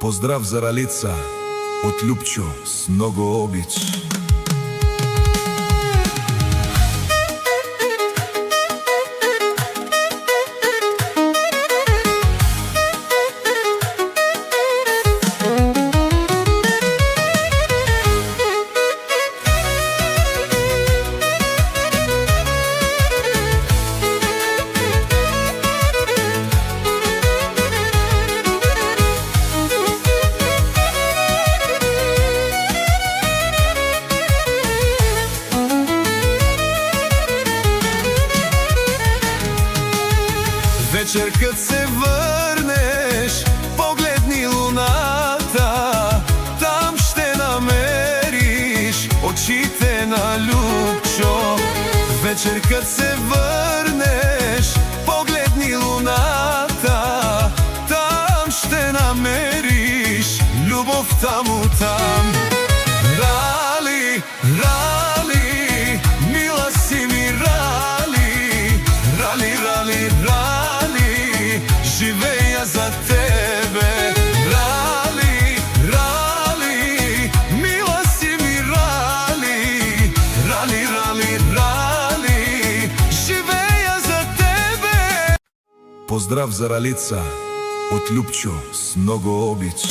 Поздрав за Ралица од Љупчо с много обич. Вечер кад се врнеш, погледни луната, там ще намериш очите на Љупчо. Вечер кад се врнеш, погледни луната, там ще намериш љубовта му там. Рали, Рали, мила си ми Рали, Рали, Рали, Рали, живея за тебе. Рали, Рали, мила си ми Рали, Рали, Рали, Рали, живея за тебе. Поздрав за Ралица од Љупчо с много обич.